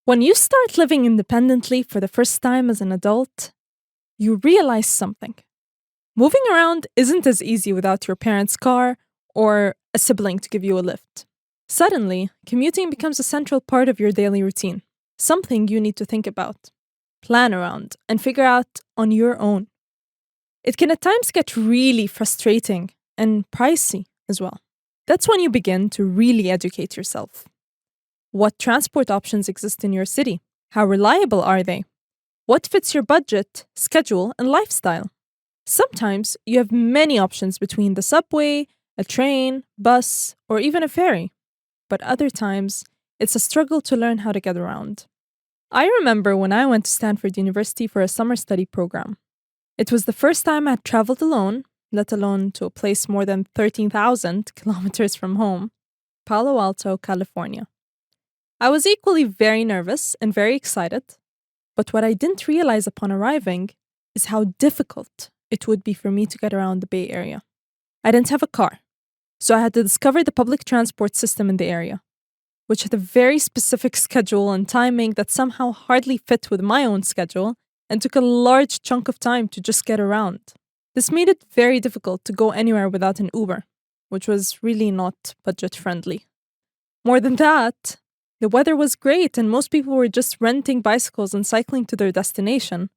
When you start living independently for the first time as an adult, you realize something. Moving around isn't as easy without your parents' car or a sibling to give you a lift. Suddenly, commuting becomes a central part of your daily routine, something you need to think about, plan around, and figure out on your own. It can at times get really frustrating and pricey as well. That's when you begin to really educate yourself. What transport options exist in your city? How reliable are they? What fits your budget, schedule, and lifestyle? Sometimes you have many options between the subway, a train, bus, or even a ferry. But other times, it's a struggle to learn how to get around. I remember when I went to Stanford University for a summer study program. It was the first time I had traveled alone, let alone to a place more than 13,000 kilometers from home, Palo Alto, California. I was equally very nervous and very excited, but what I didn't realize upon arriving is how difficult it would be for me to get around the Bay Area. I didn't have a car, so I had to discover the public transport system in the area, which had a very specific schedule and timing that somehow hardly fit with my own schedule and took a large chunk of time to just get around. This made it very difficult to go anywhere without an Uber, which was really not budget-friendly. More than that, the weather was great and most people were just renting bicycles and cycling to their destination.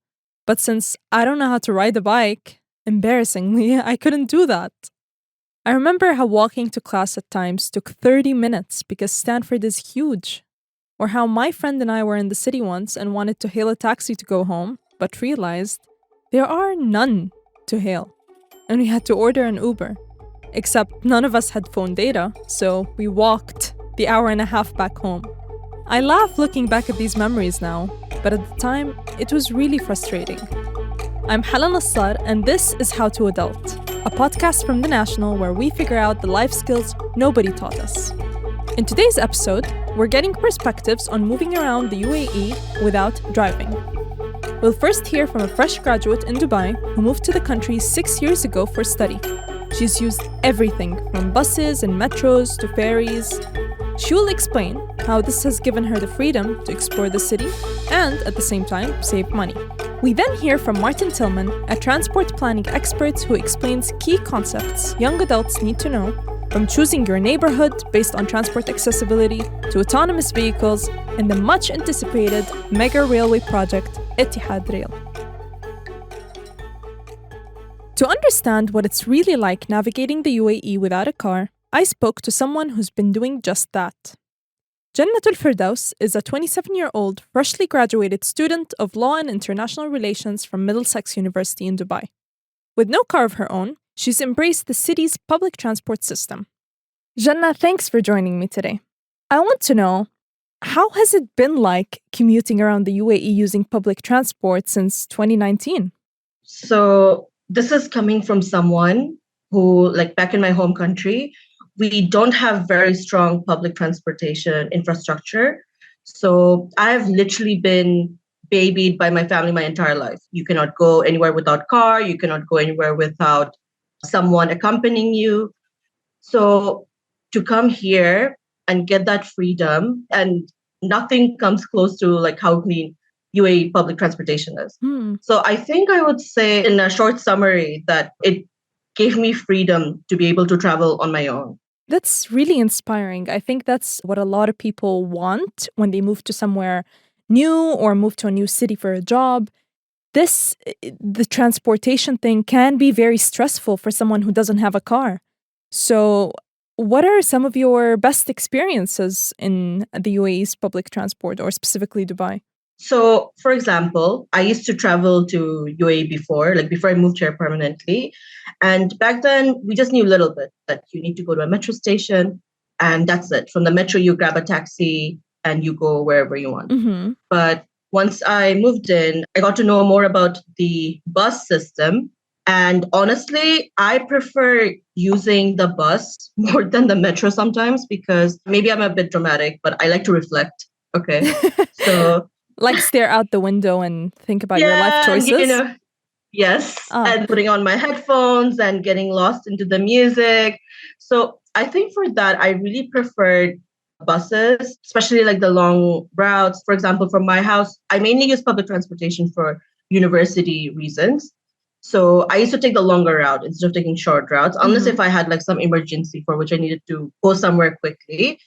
But since I don't know how to ride a bike, embarrassingly, I couldn't do that. I remember how walking to class at times took 30 minutes because Stanford is huge. Or how my friend and I were in the city once and wanted to hail a taxi to go home, but realized there are none to hail. And we had to order an Uber. Except none of us had phone data, so we walked the hour and a half back home. I laugh looking back at these memories now, but at the time, it was really frustrating. I'm Hala Nasar, and this is How to Adult, a podcast from The National where we figure out the life skills nobody taught us. In today's episode, we're getting perspectives on moving around the UAE without driving. We'll first hear from a fresh graduate in Dubai who moved to the country 6 years ago for study. She's used everything from buses and metros to ferries. She will explain how this has given her the freedom to explore the city and, at the same time, save money. We then hear from Martin Tillman, a transport planning expert who explains key concepts young adults need to know, from choosing your neighborhood based on transport accessibility to autonomous vehicles and the much-anticipated mega railway project, Etihad Rail. To understand what it's really like navigating the UAE without a car, I spoke to someone who's been doing just that. Jannatul Firdaus is a 27-year-old, freshly graduated student of Law and International Relations from Middlesex University in Dubai. With no car of her own, she's embraced the city's public transport system. Janna, thanks for joining me today. I want to know, how has it been like commuting around the UAE using public transport since 2019? So this is coming from someone who, like back in my home country, we don't have very strong public transportation infrastructure. So I've literally been babied by my family my entire life. You cannot go anywhere without car. You cannot go anywhere without someone accompanying you. So to come here and get that freedom, and nothing comes close to like how clean UAE public transportation is. So I think I would say in a short summary that it gave me freedom to be able to travel on my own. That's really inspiring. I think that's what a lot of people want when they move to somewhere new or move to a new city for a job. The transportation thing can be very stressful for someone who doesn't have a car. So what are some of your best experiences in the UAE's public transport, or specifically Dubai? So, for example, I used to travel to UAE before I moved here permanently. And back then, we just knew a little bit that you need to go to a metro station and that's it. From the metro, you grab a taxi and you go wherever you want. Mm-hmm. But once I moved in, I got to know more about the bus system. And honestly, I prefer using the bus more than the metro sometimes because maybe I'm a bit dramatic, but I like to reflect. Okay. So like stare out the window and think about your life choices? Yes. And putting on my headphones and getting lost into the music. So I think for that, I really preferred buses, especially like the long routes. For example, from my house, I mainly use public transportation for university reasons. So I used to take the longer route instead of taking short routes, unless Mhm. if I had like some emergency for which I needed to go somewhere quickly.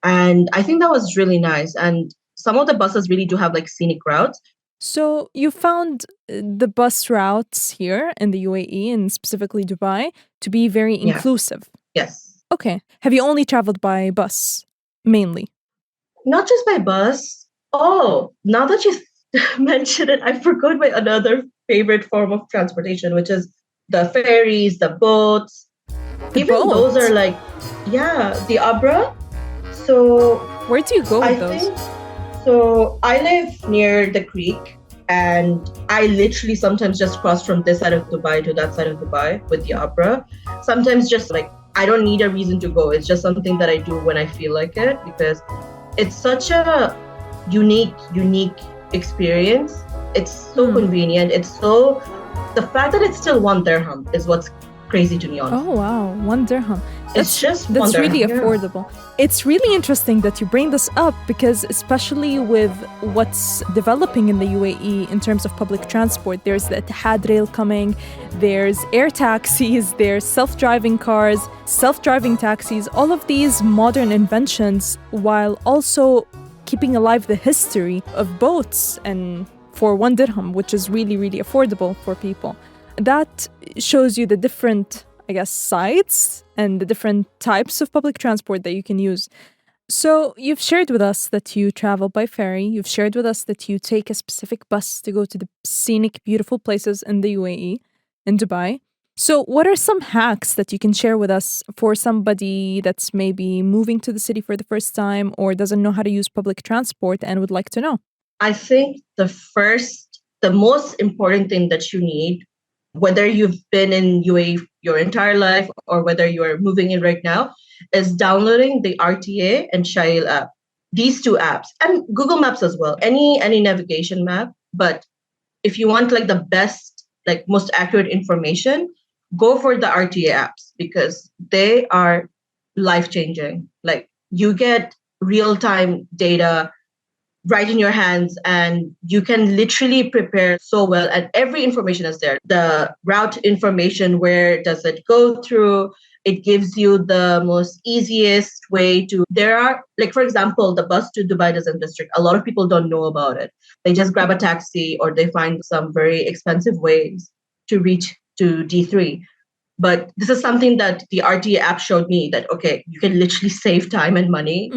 And I think that was really nice. And some of the buses really do have like scenic routes. So you found the bus routes here in the UAE and specifically Dubai to be very Yeah. inclusive. Yes. Okay. Have you only traveled by bus mainly? Not just by bus. Oh, now that you mention it, I forgot my another favorite form of transportation, which is the ferries, the boats. The Even those are boat. like, yeah, the Abra. So Where do you go I with those? think so. I live near the creek, and I literally sometimes just cross from this side of Dubai to that side of Dubai with the Abra. Sometimes just like I don't need a reason to go. It's just something that I do when I feel like it because it's such a unique experience. It's so convenient. It's so the fact that it's still 1 dirham is what's crazy to me, honestly. Oh wow, 1 dirham. It's just That's 1 dirham. really Yeah. affordable. It's really interesting that you bring this up because especially with what's developing in the UAE in terms of public transport, there's the Etihad Rail coming, there's air taxis, there's self-driving cars, self-driving taxis, all of these modern inventions while also keeping alive the history of boats and for 1 dirham, which is really, really affordable for people. That shows you the different, I guess, sites and the different types of public transport that you can use. So you've shared with us that you travel by ferry. You've shared with us that you take a specific bus to go to the scenic, beautiful places in the UAE, in Dubai. So what are some hacks that you can share with us for somebody that's maybe moving to the city for the first time or doesn't know how to use public transport and would like to know? I think the most important thing that you need, whether you've been in UAE your entire life or whether you are moving in right now, is downloading the RTA and Shail app. These two apps and Google Maps as well. Any navigation map. But if you want like the best, like most accurate information, go for the RTA apps because they are life changing. Like you get real time data right in your hands and you can literally prepare so well and every information is there, the route information, where does it go through, it gives you the most easiest way to, there are like for example the bus to Dubai Desert District, a lot of people don't know about it. They just grab a taxi or they find some very expensive ways to reach to D3. But this is something that the RTA app showed me that, okay, you can literally save time and money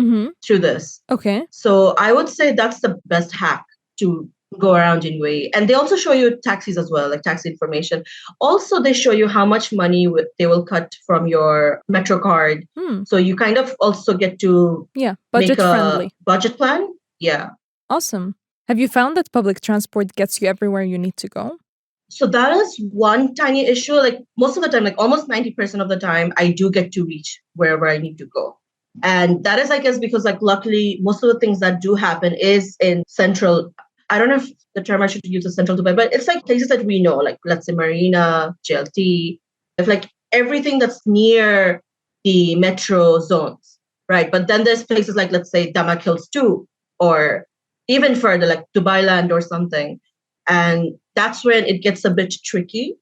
through this. Okay. So I would say that's the best hack to go around in UAE. And they also show you taxis as well, like taxi information. Also, they show you how much money they will cut from your Metro card. So you kind of also get to budget make a friendly. budget plan. Yeah. Awesome. Have you found that public transport gets you everywhere you need to go? So that is one tiny issue. Like most of the time, like almost 90% of the time, I do get to reach wherever I need to go. And that is, I guess, because like luckily most of the things that do happen is in central. I don't know if the term I should use is central Dubai, but it's like places that we know, like let's say Marina, JLT, if like everything that's near the metro zones, right? But then there's places like let's say Damak Hills 2 or even further like Dubai Land or something. And that's when it gets a bit tricky.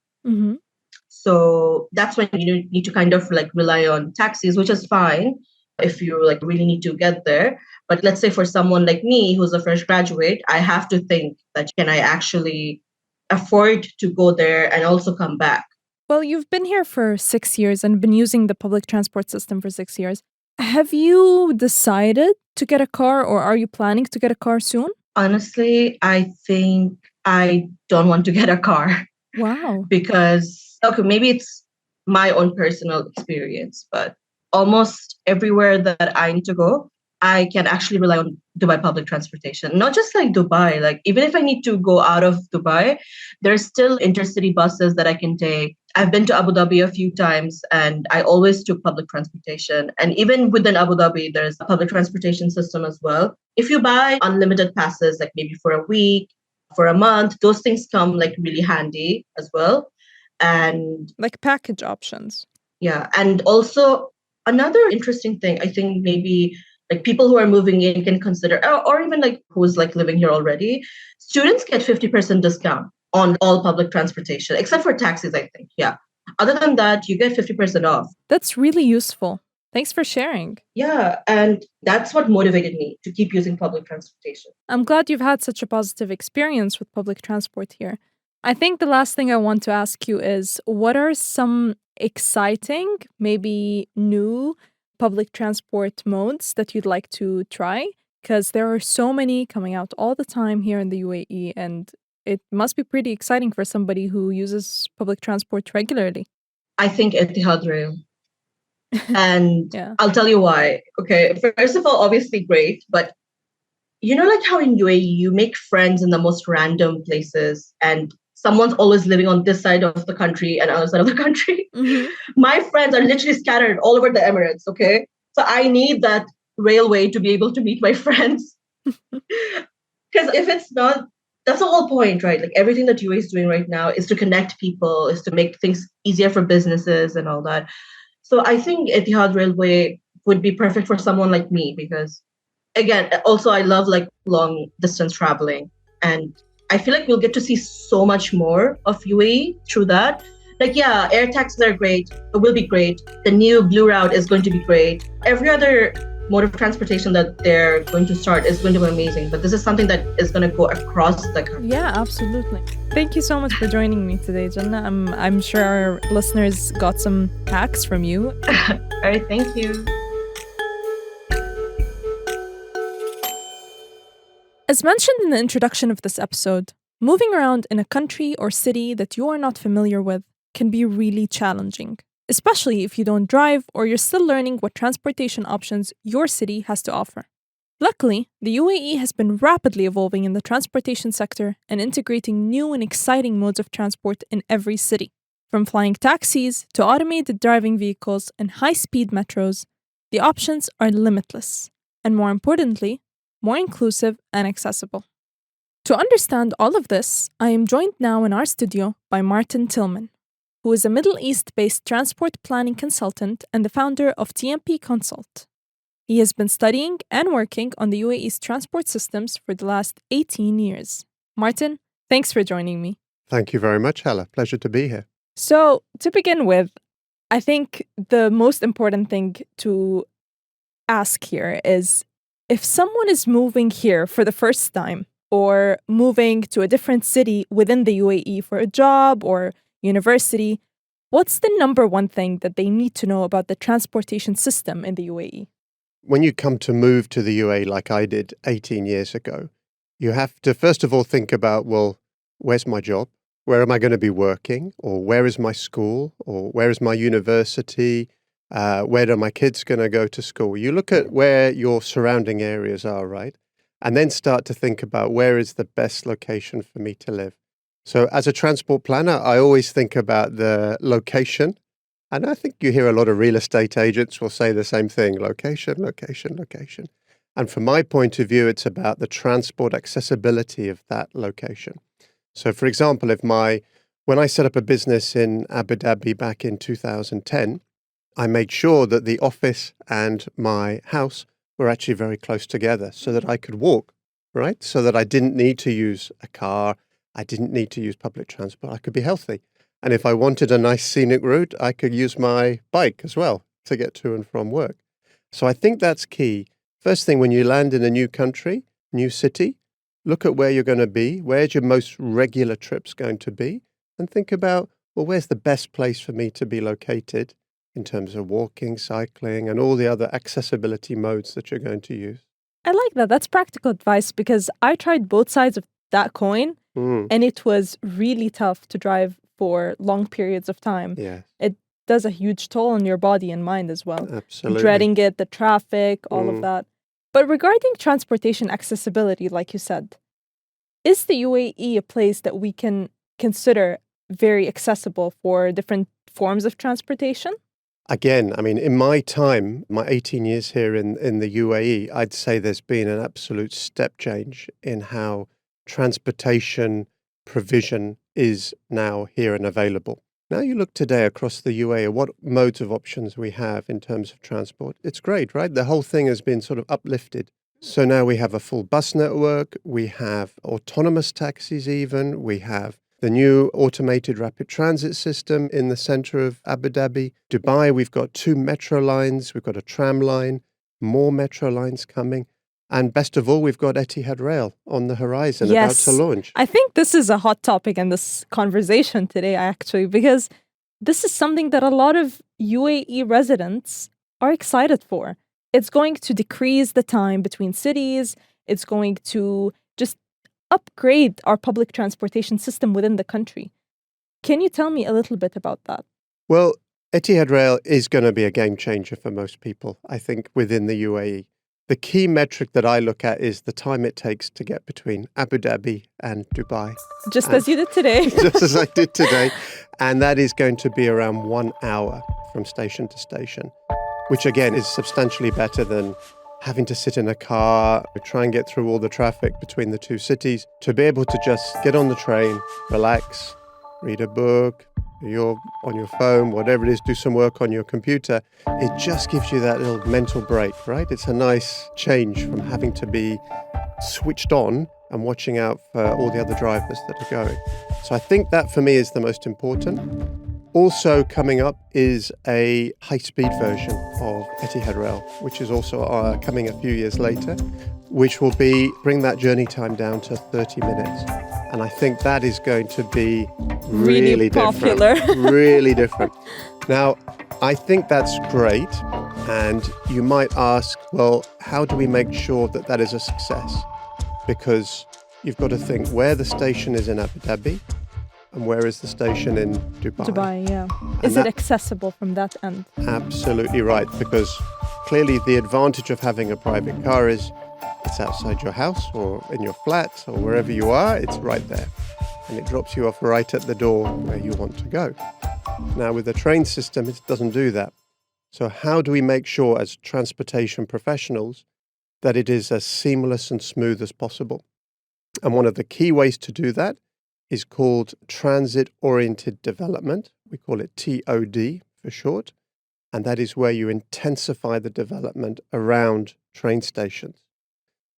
So that's when you need to kind of like rely on taxis, which is fine if you like really need to get there. But let's say for someone like me who's a fresh graduate, I have to think that can I actually afford to go there and also come back? Well, you've been here for 6 years and been using the public transport system for 6 years. Have you decided to get a car or are you planning to get a car soon? Honestly, I think I don't want to get a car. Wow. Because, okay, maybe it's my own personal experience, but almost everywhere that I need to go, I can actually rely on Dubai public transportation. Not just like Dubai, like even if I need to go out of Dubai, there's still intercity buses that I can take. I've been to Abu Dhabi a few times and I always took public transportation. And even within Abu Dhabi, there's a public transportation system as well. If you buy unlimited passes, like maybe for a week, for a month, those things come like really handy as well. And like package options. Yeah. And also another interesting thing, I think maybe Like people who are moving in can consider, or even like who's like living here already, students get 50% discount on all public transportation, except for taxis, I think. Yeah. Other than that, you get 50% off. That's really useful. Thanks for sharing. Yeah. And that's what motivated me to keep using public transportation. I'm glad you've had such a positive experience with public transport here. I think the last thing I want to ask you is what are some exciting, maybe new public transport modes that you'd like to try? Because there are so many coming out all the time here in the UAE, and it must be pretty exciting for somebody who uses public transport regularly. I think Etihad Rail. And Yeah. I'll tell you why. Okay. First of all, obviously great, but you know, like how in UAE you make friends in the most random places and someone's always living on this side of the country and other side of the country. Hmm. My friends are literally scattered all over the Emirates, okay? So I need that railway to be able to meet my friends. Because if it's not, that's the whole point, right? Like everything that UAE is doing right now is to connect people, is to make things easier for businesses and all that. So I think Etihad Railway would be perfect for someone like me because again, also I love like long distance traveling and I feel like we'll get to see so much more of UAE through that. Like, yeah, air taxis are great. It will be great. The new blue route is going to be great. Every other mode of transportation that they're going to start is going to be amazing. But this is something that is going to go across the country. Yeah, absolutely. Thank you so much for joining me today, Jannah. I'm sure our listeners got some hacks from you. All right, thank you. As mentioned in the introduction of this episode, moving around in a country or city that you are not familiar with can be really challenging, especially if you don't drive or you're still learning what transportation options your city has to offer. Luckily, the UAE has been rapidly evolving in the transportation sector and integrating new and exciting modes of transport in every city. From flying taxis to automated driving vehicles and high-speed metros, the options are limitless, and more importantly, more inclusive and accessible. To understand all of this, I am joined now in our studio by Martin Tillman, who is a Middle East-based transport planning consultant and the founder of TMP Consult. He has been studying and working on the UAE's transport systems for the last 18 years. Martin, thanks for joining me. Thank you very much, Hala. Pleasure to be here. So, to begin with, I think the most important thing to ask here is if someone is moving here for the first time or moving to a different city within the UAE for a job or university, what's the number one thing that they need to know about the transportation system in the UAE? When you come to move to the UAE like I did 18 years ago, you have to first of all think about, well, where's my job? Where am I going to be working? Or where is my school? Or where is my university? Where are my kids going to go to school? You look at where your surrounding areas are, right? And then start to think about where is the best location for me to live. So as a transport planner, I always think about the location. And I think you hear a lot of real estate agents will say the same thing, location, location, location. And from my point of view, it's about the transport accessibility of that location. So for example, when I set up a business in Abu Dhabi back in 2010, I made sure that the office and my house were actually very close together so that I could walk, right? So that I didn't need to use a car. I didn't need to use public transport. I could be healthy. And if I wanted a nice scenic route, I could use my bike as well to get to and from work. So I think that's key. First thing, when you land in a new country, new city, look at where you're going to be. Where's your most regular trips going to be? And think about, well, where's the best place for me to be located in terms of walking, cycling, and all the other accessibility modes that you're going to use? I like that. That's practical advice because I tried both sides of that coin and it was really tough to drive for long periods of time. Yeah. It does a huge toll on your body and mind as well. Absolutely. Dreading it, the traffic, all of that. But regarding transportation accessibility, like you said, is the UAE a place that we can consider very accessible for different forms of transportation? Again, I mean, in my time, my 18 years here in the UAE, I'd say there's been an absolute step change in how transportation provision is now here and available. Now you look today across the UAE, what modes of options we have in terms of transport. It's great, right? The whole thing has been sort of uplifted. So now we have a full bus network, we have autonomous taxis even, we have the new automated rapid transit system in the center of Abu Dhabi. Dubai, we've got 2 metro lines, we've got a tram line, more metro lines coming. And best of all, we've got Etihad Rail on the horizon about to Yes. launch. I think this is a hot topic in this conversation today, actually, because this is something that a lot of UAE residents are excited for. It's going to decrease the time between cities. It's going to just upgrade our public transportation system within the country. Can you tell me a little bit about that? Well, Etihad Rail is going to be a game changer for most people, I think, within the UAE. The key metric that I look at is the time it takes to get between Abu Dhabi and Dubai. Just as you did today. Just as I did today. And that is going to be around 1 hour from station to station, which again is substantially better than having to sit in a car, try and get through all the traffic between the two cities, to be able to just get on the train, relax, read a book, you're on your phone, whatever it is, do some work on your computer. It just gives you that little mental break, right? It's a nice change from having to be switched on and watching out for all the other drivers that are going. So I think that for me is the most important. Also coming up is a high-speed version of Etihad Rail, which is also coming a few years later, which will bring that journey time down to 30 minutes. And I think that is going to be really popular. Different. Really different. Now, I think that's great. And you might ask, well, how do we make sure that that is a success? Because you've got to think where the station is in Abu Dhabi and where is the station in Dubai. Dubai, yeah. Is it accessible from that end? Absolutely right, because clearly the advantage of having a private car is it's outside your house or in your flat or wherever you are, it's right there. And it drops you off right at the door where you want to go. Now, with the train system, it doesn't do that. So how do we make sure as transportation professionals that it is as seamless and smooth as possible? And one of the key ways to do that is called transit-oriented development. We call it TOD for short. And that is where you intensify the development around train stations.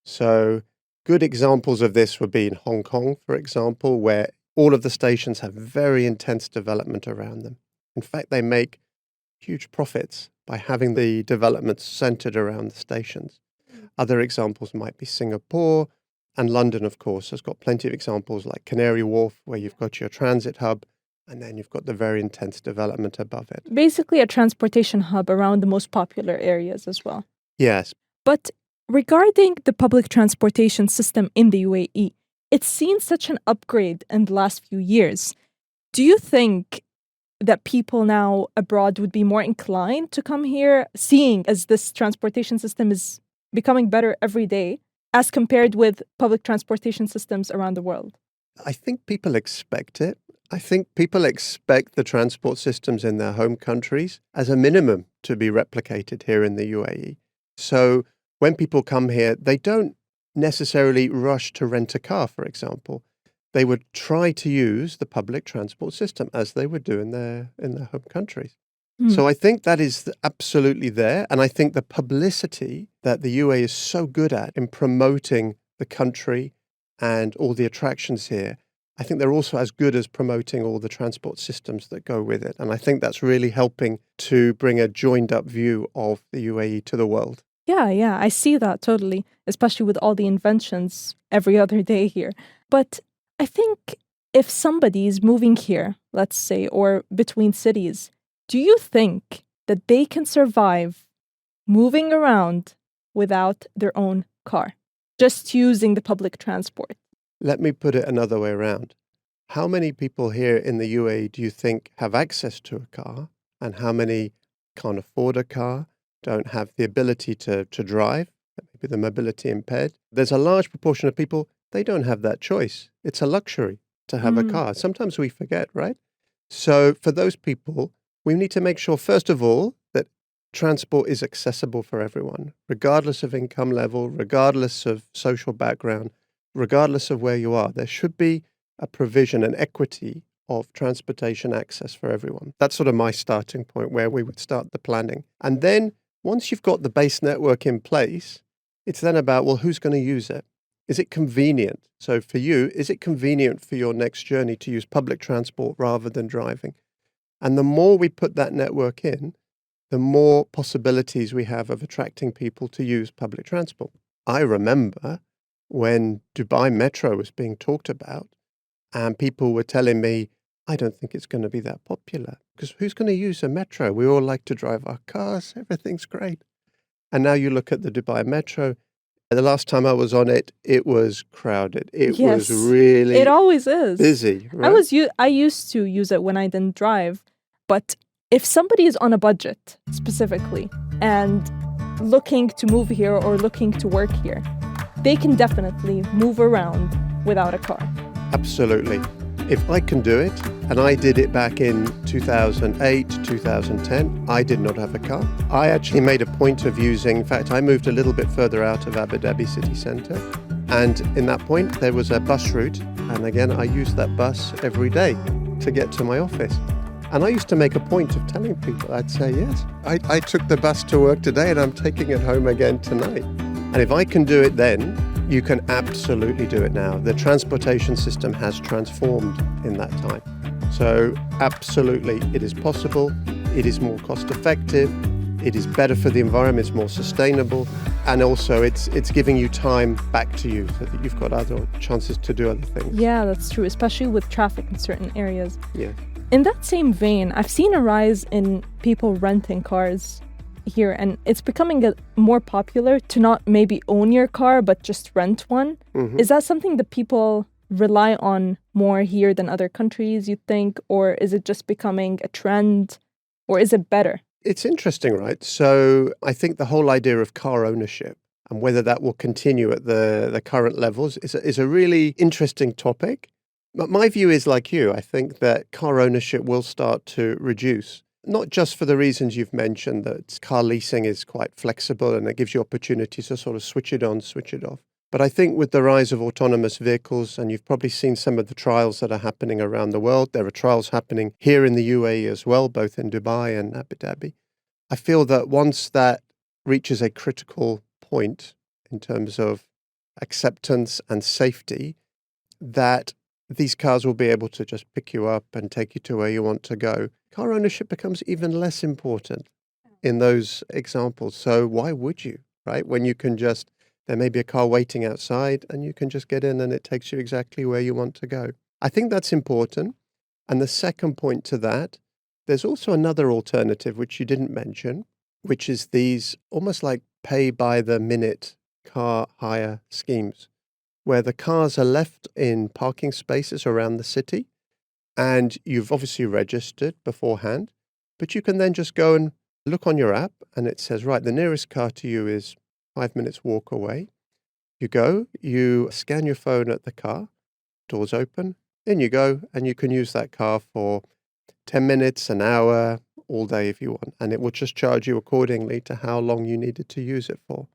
So good examples of this would be in Hong Kong, for example, where all of the stations have very intense development around them. In fact, they make huge profits by having the developments centered around the stations. Other examples might be Singapore, and London, of course, has got plenty of examples like Canary Wharf, where you've got your transit hub, and then you've got the very intense development above it. Basically a transportation hub around the most popular areas as well. Yes. But regarding the public transportation system in the UAE, it's seen such an upgrade in the last few years. Do you think that people now abroad would be more inclined to come here, seeing as this transportation system is becoming better every day, as compared with public transportation systems around the world? I think people expect it. I think people expect the transport systems in their home countries as a minimum to be replicated here in the UAE. So when people come here, they don't necessarily rush to rent a car, for example. They would try to use the public transport system as they would do in their home countries. So I think that is absolutely there. And I think the publicity that the UAE is so good at in promoting the country and all the attractions here, I think they're also as good as promoting all the transport systems that go with it. And I think that's really helping to bring a joined up view of the UAE to the world. Yeah, I see that totally, especially with all the inventions every other day here. But I think if somebody is moving here, let's say, or between cities, do you think that they can survive moving around without their own car, just using the public transport? Let me put it another way around. How many people here in the UAE do you think have access to a car, and how many can't afford a car, don't have the ability to drive, maybe the mobility impaired? There's a large proportion of people, they don't have that choice. It's a luxury to have a car. Sometimes we forget, right? So for those people, we need to make sure, first of all, that transport is accessible for everyone, regardless of income level, regardless of social background, regardless of where you are. There should be a provision, an equity of transportation access for everyone. That's sort of my starting point where we would start the planning. And then once you've got the base network in place, it's then about, well, who's going to use it? Is it convenient? So for you, is it convenient for your next journey to use public transport rather than driving? And the more we put that network in, the more possibilities we have of attracting people to use public transport. I remember when Dubai Metro was being talked about and people were telling me, I don't think it's going to be that popular because who's going to use a metro? We all like to drive our cars. Everything's great. And now you look at the Dubai Metro. The last time I was on it, it was crowded. It was Yes, really it always is. busy, right? I used to use it when I didn't drive, but if somebody is on a budget specifically and looking to move here or looking to work here, they can definitely move around without a car. Absolutely. If I can do it, and I did it back in 2008, 2010, I did not have a car. I actually made a point of using, in fact, I moved a little bit further out of Abu Dhabi city centre. And in that point, there was a bus route. And again, I used that bus every day to get to my office. And I used to make a point of telling people, I'd say, yes, I took the bus to work today and I'm taking it home again tonight. And if I can do it then, you can absolutely do it now. The transportation system has transformed in that time. So absolutely, it is possible. It is more cost effective. It is better for the environment. It's more sustainable. And also it's giving you time back to you so that you've got other chances to do other things. Yeah, that's true, especially with traffic in certain areas. Yeah. In that same vein, I've seen a rise in people renting cars here, and it's becoming more popular to not maybe own your car, but just rent one. Mm-hmm. Is that something that people rely on more here than other countries, you think? Or is it just becoming a trend? Or is it better? It's interesting, right? So I think the whole idea of car ownership and whether that will continue at the current levels is a really interesting topic. But my view is like you. I think that car ownership will start to reduce. Not just for the reasons you've mentioned, that car leasing is quite flexible and it gives you opportunities to sort of switch it on, switch it off. But I think with the rise of autonomous vehicles, and you've probably seen some of the trials that are happening around the world, there are trials happening here in the UAE as well, both in Dubai and Abu Dhabi. I feel that once that reaches a critical point in terms of acceptance and safety, that these cars will be able to just pick you up and take you to where you want to go. Car ownership becomes even less important in those examples. So why would you, right? When you can just, there may be a car waiting outside and you can just get in and it takes you exactly where you want to go. I think that's important. And the second point to that, there's also another alternative, which you didn't mention, which is these almost like pay by the minute car hire schemes, where the cars are left in parking spaces around the city. And you've obviously registered beforehand, but you can then just go and look on your app and it says, right, the nearest car to you is 5 minutes walk away. You go, you scan your phone at the car, doors open, in you go, and you can use that car for 10 minutes, an hour, all day if you want. And it will just charge you accordingly to how long you needed to use it for.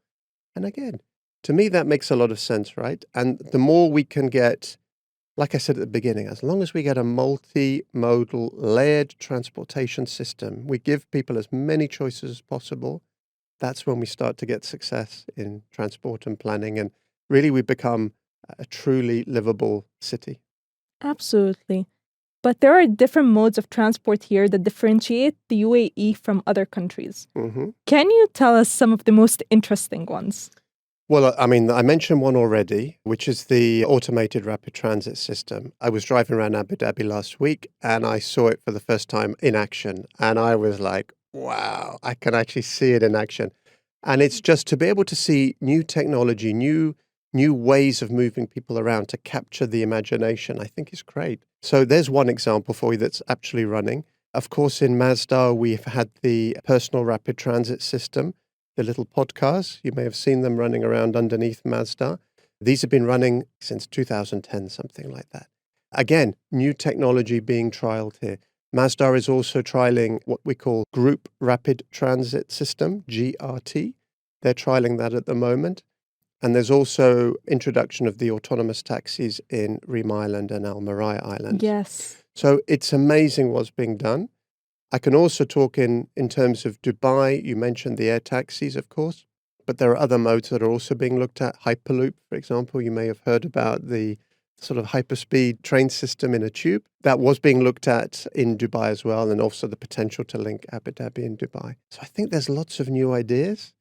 And again, to me, that makes a lot of sense, right? And the more we can get, like I said at the beginning, as long as we get a multimodal, layered transportation system, we give people as many choices as possible, that's when we start to get success in transport and planning. And really, we become a truly livable city. Absolutely. But there are different modes of transport here that differentiate the UAE from other countries. Mm-hmm. Can you tell us some of the most interesting ones? Well, I mean, I mentioned one already, which is the automated rapid transit system. I was driving around Abu Dhabi last week and I saw it for the first time in action. And I was like, wow, I can actually see it in action. And it's just to be able to see new technology, new ways of moving people around to capture the imagination, I think is great. So there's one example for you that's actually running. Of course, in Masdar, we've had the personal rapid transit system, the little podcasts. You may have seen them running around underneath Masdar. These have been running since 2010, something like that. Again, new technology being trialed here. Masdar is also trialing what we call Group Rapid Transit System, GRT. They're trialing that at the moment. And there's also introduction of the autonomous taxis in Reem Island and Al Marai Islands. Yes. So it's amazing what's being done. I can also talk in terms of Dubai. You mentioned the air taxis, of course, but there are other modes that are also being looked at. Hyperloop, for example, you may have heard about the sort of hyperspeed train system in a tube. That was being looked at in Dubai as well, and also the potential to link Abu Dhabi and Dubai. So I think there's lots of new ideas.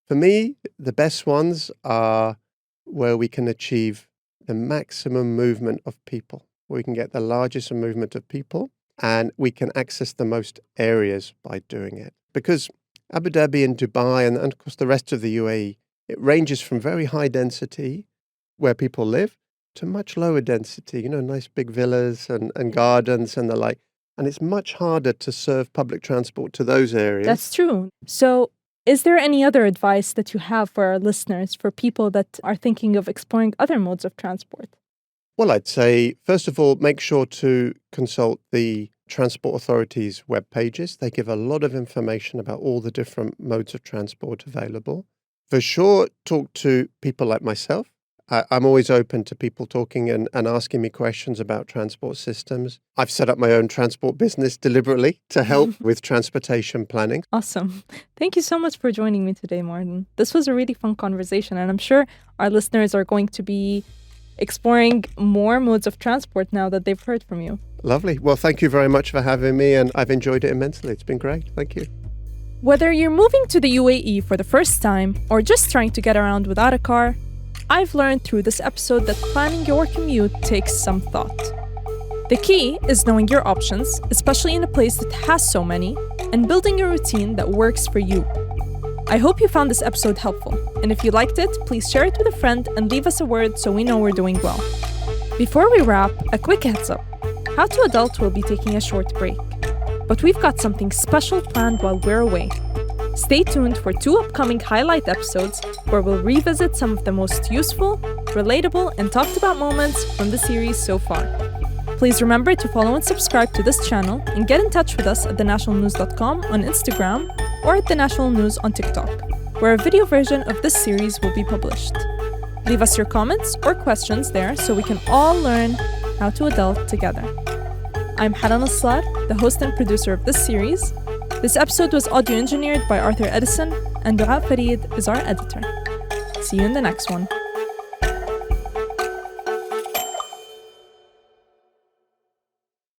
For me, the best ones are where we can achieve the maximum movement of people, where we can get the largest movement of people, and we can access the most areas by doing it. Because Abu Dhabi and Dubai, and of course the rest of the UAE, it ranges from very high density, where people live, to much lower density, nice big villas and gardens and the like. And it's much harder to serve public transport to those areas. That's true. So is there any other advice that you have for our listeners, for people that are thinking of exploring other modes of transport? Well, I'd say, first of all, make sure to consult the Transport Authority's web pages. They give a lot of information about all the different modes of transport available. For sure, talk to people like myself. I'm always open to people talking and asking me questions about transport systems. I've set up my own transport business deliberately to help with transportation planning. Awesome. Thank you so much for joining me today, Martin. This was a really fun conversation, and I'm sure our listeners are going to be exploring more modes of transport now that they've heard from you. Lovely. Well, thank you very much for having me, and I've enjoyed it immensely. It's been great. Thank you. Whether you're moving to the UAE for the first time or just trying to get around without a car, I've learned through this episode that planning your commute takes some thought. The key is knowing your options, especially in a place that has so many, and building a routine that works for you. I hope you found this episode helpful, and if you liked it, please share it with a friend and leave us a word so we know we're doing well. Before we wrap, a quick heads up. How to Adult will be taking a short break, but we've got something special planned while we're away. Stay tuned for 2 upcoming highlight episodes where we'll revisit some of the most useful, relatable, and talked about moments from the series so far. Please remember to follow and subscribe to this channel and get in touch with us at thenationalnews.com on Instagram or at The National News on TikTok, where a video version of this series will be published. Leave us your comments or questions there so we can all learn how to adult together. I'm Hala Nasar, the host and producer of this series. This episode was audio engineered by Arthur Edison, and Dua Farid is our editor. See you in the next one.